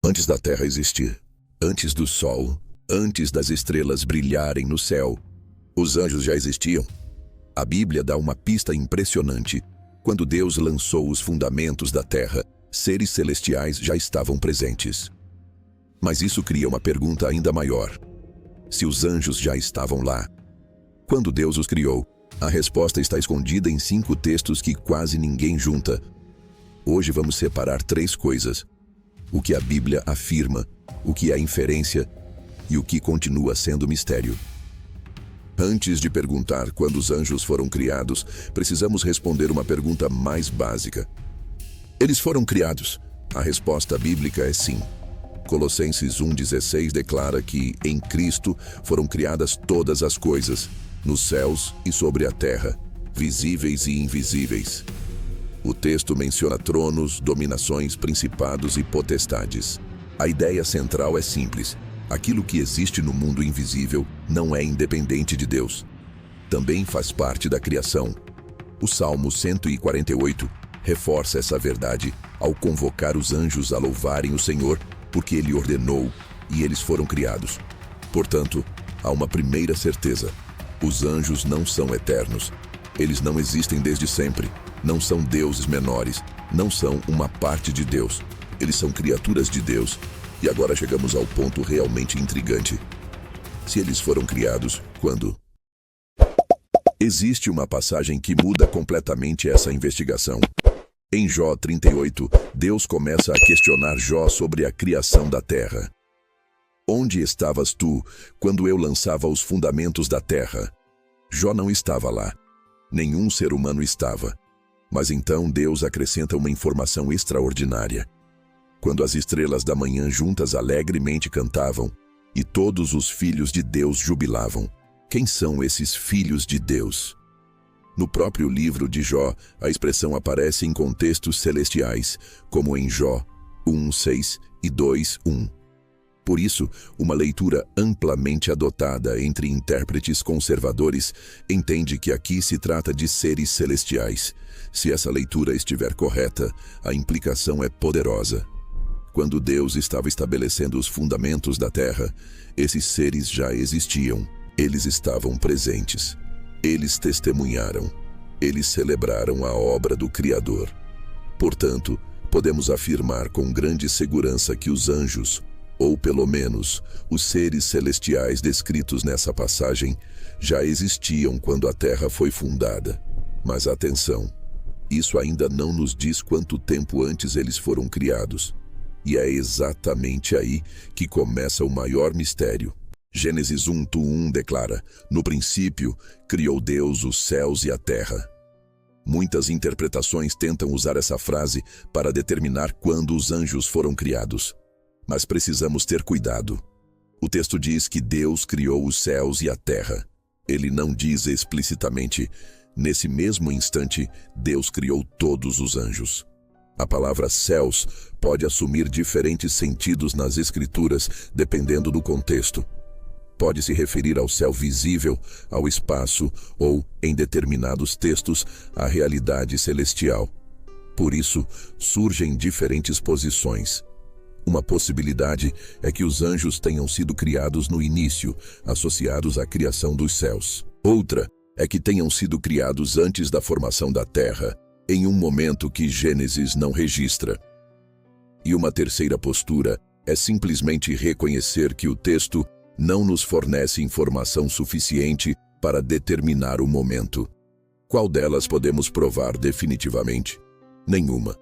Antes da terra existir, antes do sol, antes das estrelas brilharem no céu, os anjos já existiam. A Bíblia dá uma pista impressionante. Quando Deus lançou os fundamentos da terra, seres celestiais já estavam presentes. Mas isso cria uma pergunta ainda maior. Se os anjos já estavam lá, quando Deus os criou, a resposta está escondida em 5 textos que quase ninguém junta. Hoje vamos separar 3 coisas: o que a Bíblia afirma, o que é inferência e o que continua sendo mistério. Antes de perguntar quando os anjos foram criados, precisamos responder uma pergunta mais básica. Eles foram criados? A resposta bíblica é sim. Colossenses 1,16 declara que, em Cristo, foram criadas todas as coisas, nos céus e sobre a terra, visíveis e invisíveis. O texto menciona tronos, dominações, principados e potestades. A ideia central é simples. Aquilo que existe no mundo invisível não é independente de Deus. Também faz parte da criação. O Salmo 148 reforça essa verdade ao convocar os anjos a louvarem o Senhor, porque Ele ordenou e eles foram criados. Portanto, há uma primeira certeza: os anjos não são eternos. Eles não existem desde sempre. Não são deuses menores. Não são uma parte de Deus. Eles são criaturas de Deus. E agora chegamos ao ponto realmente intrigante. Se eles foram criados, quando? Existe uma passagem que muda completamente essa investigação. Em Jó 38, Deus começa a questionar Jó sobre a criação da terra. Onde estavas tu quando eu lançava os fundamentos da terra? Jó não estava lá. Nenhum ser humano estava. Mas então Deus acrescenta uma informação extraordinária. Quando as estrelas da manhã juntas alegremente cantavam, e todos os filhos de Deus jubilavam. Quem são esses filhos de Deus? No próprio livro de Jó, a expressão aparece em contextos celestiais, como em Jó 1:6 e 2:1. Por isso, uma leitura amplamente adotada entre intérpretes conservadores entende que aqui se trata de seres celestiais. Se essa leitura estiver correta, a implicação é poderosa. Quando Deus estava estabelecendo os fundamentos da terra, esses seres já existiam. Eles estavam presentes. Eles testemunharam. Eles celebraram a obra do Criador. Portanto, podemos afirmar com grande segurança que os anjos, ou pelo menos os seres celestiais descritos nessa passagem, já existiam quando a terra foi fundada. Mas atenção, isso ainda não nos diz quanto tempo antes eles foram criados. E é exatamente aí que começa o maior mistério. Gênesis 1:1 declara: no princípio, criou Deus os céus e a terra. Muitas interpretações tentam usar essa frase para determinar quando os anjos foram criados. Mas precisamos ter cuidado. O texto diz que Deus criou os céus e a terra. Ele não diz explicitamente: nesse mesmo instante, Deus criou todos os anjos. A palavra céus pode assumir diferentes sentidos nas Escrituras, dependendo do contexto. Pode se referir ao céu visível, ao espaço ou, em determinados textos, à realidade celestial. Por isso, surgem diferentes posições. Uma possibilidade é que os anjos tenham sido criados no início, associados à criação dos céus. Outra é que tenham sido criados antes da formação da terra, em um momento que Gênesis não registra. E uma terceira postura é simplesmente reconhecer que o texto não nos fornece informação suficiente para determinar o momento. Qual delas podemos provar definitivamente? Nenhuma.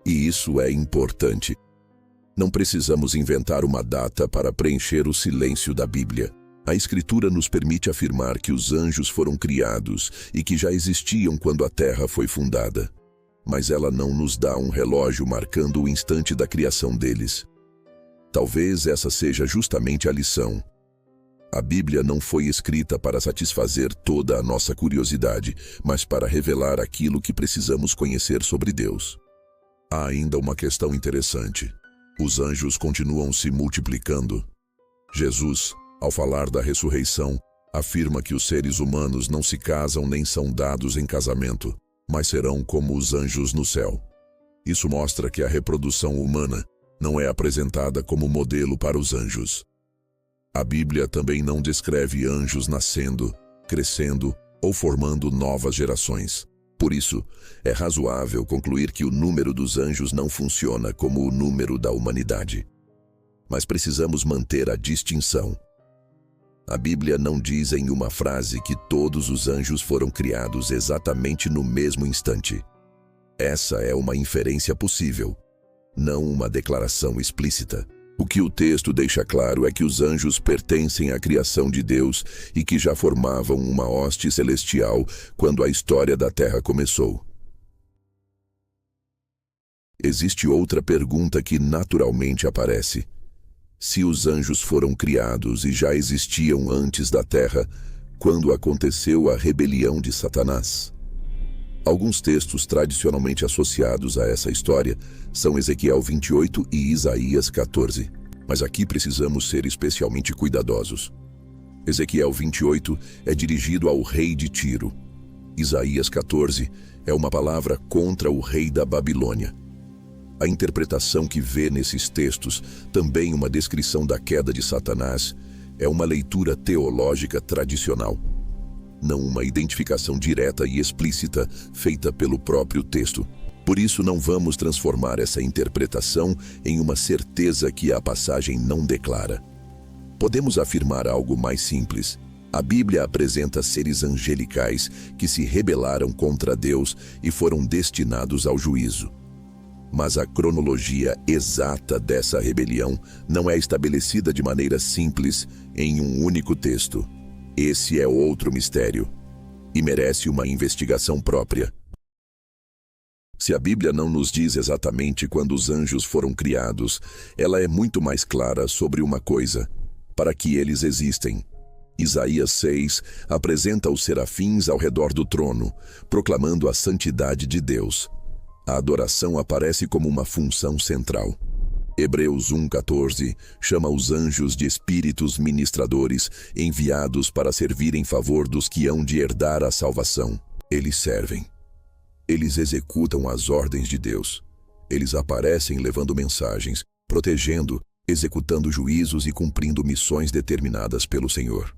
E isso é importante. Não precisamos inventar uma data para preencher o silêncio da Bíblia. A Escritura nos permite afirmar que os anjos foram criados e que já existiam quando a terra foi fundada. Mas ela não nos dá um relógio marcando o instante da criação deles. Talvez essa seja justamente a lição. A Bíblia não foi escrita para satisfazer toda a nossa curiosidade, mas para revelar aquilo que precisamos conhecer sobre Deus. Há ainda uma questão interessante. Os anjos continuam se multiplicando. Jesus, ao falar da ressurreição, afirma que os seres humanos não se casam nem são dados em casamento, mas serão como os anjos no céu. Isso mostra que a reprodução humana, não é apresentada como modelo para os anjos. A Bíblia também não descreve anjos nascendo, crescendo ou formando novas gerações. Por isso, é razoável concluir que o número dos anjos não funciona como o número da humanidade. Mas precisamos manter a distinção. A Bíblia não diz em uma frase que todos os anjos foram criados exatamente no mesmo instante. Essa é uma inferência possível, não uma declaração explícita. O que o texto deixa claro é que os anjos pertencem à criação de Deus e que já formavam uma hoste celestial quando a história da Terra começou. Existe outra pergunta que naturalmente aparece. Se os anjos foram criados e já existiam antes da Terra, quando aconteceu a rebelião de Satanás? Alguns textos tradicionalmente associados a essa história são Ezequiel 28 e Isaías 14, mas aqui precisamos ser especialmente cuidadosos. Ezequiel 28 é dirigido ao rei de Tiro. Isaías 14 é uma palavra contra o rei da Babilônia. A interpretação que vê nesses textos, também uma descrição da queda de Satanás, é uma leitura teológica tradicional, não uma identificação direta e explícita feita pelo próprio texto. Por isso, não vamos transformar essa interpretação em uma certeza que a passagem não declara. Podemos afirmar algo mais simples. A Bíblia apresenta seres angelicais que se rebelaram contra Deus e foram destinados ao juízo. Mas a cronologia exata dessa rebelião não é estabelecida de maneira simples em um único texto. Esse é outro mistério e merece uma investigação própria. Se a Bíblia não nos diz exatamente quando os anjos foram criados, ela é muito mais clara sobre uma coisa: para que eles existem. Isaías 6 apresenta os serafins ao redor do trono, proclamando a santidade de Deus. A adoração aparece como uma função central. Hebreus 1:14 chama os anjos de espíritos ministradores enviados para servir em favor dos que hão de herdar a salvação. Eles servem. Eles executam as ordens de Deus. Eles aparecem levando mensagens, protegendo, executando juízos e cumprindo missões determinadas pelo Senhor.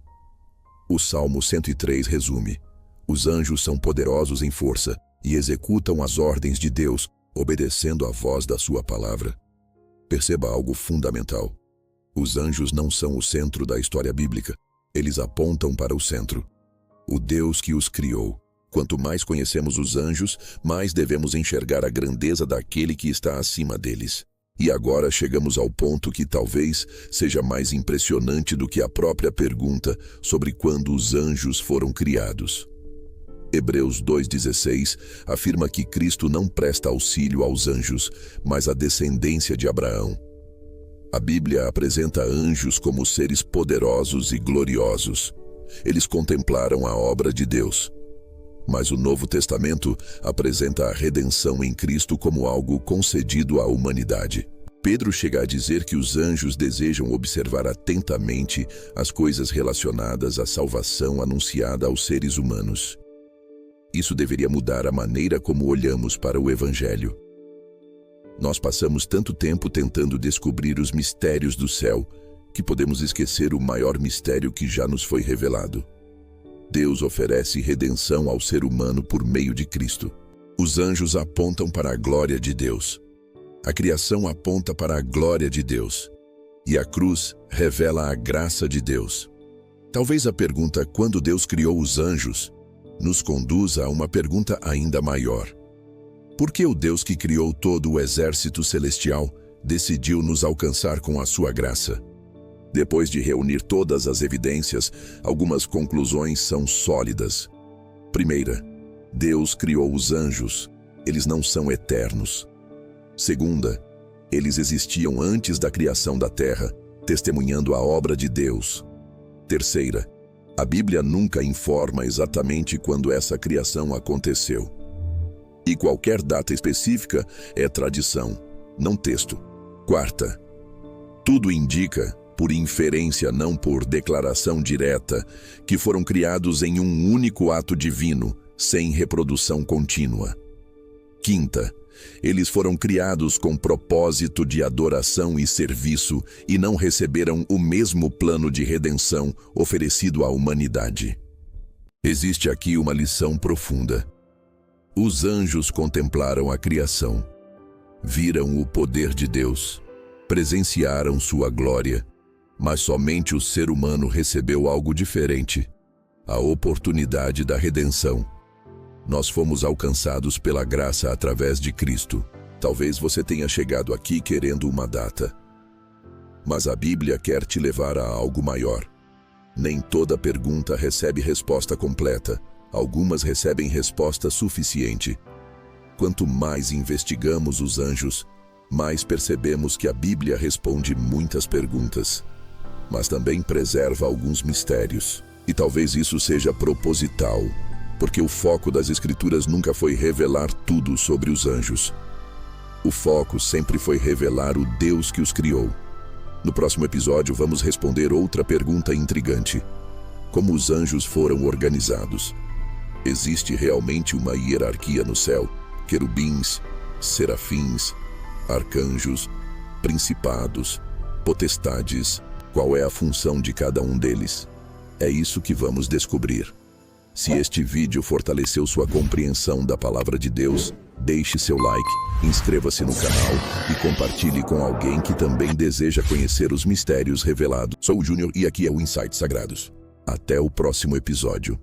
O Salmo 103 resume: os anjos são poderosos em força e executam as ordens de Deus, obedecendo à voz da sua palavra. Perceba algo fundamental. Os anjos não são o centro da história bíblica. Eles apontam para o centro, o Deus que os criou. Quanto mais conhecemos os anjos, mais devemos enxergar a grandeza daquele que está acima deles. E agora chegamos ao ponto que talvez seja mais impressionante do que a própria pergunta sobre quando os anjos foram criados. Hebreus 2:16 afirma que Cristo não presta auxílio aos anjos, mas à descendência de Abraão. A Bíblia apresenta anjos como seres poderosos e gloriosos. Eles contemplaram a obra de Deus. Mas o Novo Testamento apresenta a redenção em Cristo como algo concedido à humanidade. Pedro chega a dizer que os anjos desejam observar atentamente as coisas relacionadas à salvação anunciada aos seres humanos. Isso deveria mudar a maneira como olhamos para o Evangelho. Nós passamos tanto tempo tentando descobrir os mistérios do céu que podemos esquecer o maior mistério que já nos foi revelado. Deus oferece redenção ao ser humano por meio de Cristo. Os anjos apontam para a glória de Deus. A criação aponta para a glória de Deus. E a cruz revela a graça de Deus. Talvez a pergunta "quando Deus criou os anjos" nos conduza a uma pergunta ainda maior. Por que o Deus que criou todo o exército celestial decidiu nos alcançar com a sua graça? Depois de reunir todas as evidências, algumas conclusões são sólidas. Primeira, Deus criou os anjos. Eles não são eternos. Segunda, eles existiam antes da criação da terra, testemunhando a obra de Deus. Terceira, a Bíblia nunca informa exatamente quando essa criação aconteceu. E qualquer data específica é tradição, não texto. Quarta, tudo indica, por inferência não por declaração direta, que foram criados em um único ato divino, sem reprodução contínua. Quinta, Eles foram criados com propósito de adoração e serviço e não receberam o mesmo plano de redenção oferecido à humanidade. Existe aqui uma lição profunda. Os anjos contemplaram a criação, viram o poder de Deus, presenciaram sua glória, mas somente o ser humano recebeu algo diferente: a oportunidade da redenção. Nós fomos alcançados pela graça através de Cristo. Talvez você tenha chegado aqui querendo uma data, mas a Bíblia quer te levar a algo maior. Nem toda pergunta recebe resposta completa. Algumas recebem resposta suficiente. Quanto mais investigamos os anjos, mais percebemos que a Bíblia responde muitas perguntas, mas também preserva alguns mistérios. E talvez isso seja proposital, porque o foco das Escrituras nunca foi revelar tudo sobre os anjos. O foco sempre foi revelar o Deus que os criou. No próximo episódio, vamos responder outra pergunta intrigante: como os anjos foram organizados? Existe realmente uma hierarquia no céu? Querubins, serafins, arcanjos, principados, potestades. Qual é a função de cada um deles? É isso que vamos descobrir. Se este vídeo fortaleceu sua compreensão da Palavra de Deus, deixe seu like, inscreva-se no canal e compartilhe com alguém que também deseja conhecer os mistérios revelados. Sou o Júnior e aqui é o Insights Sagrados. Até o próximo episódio.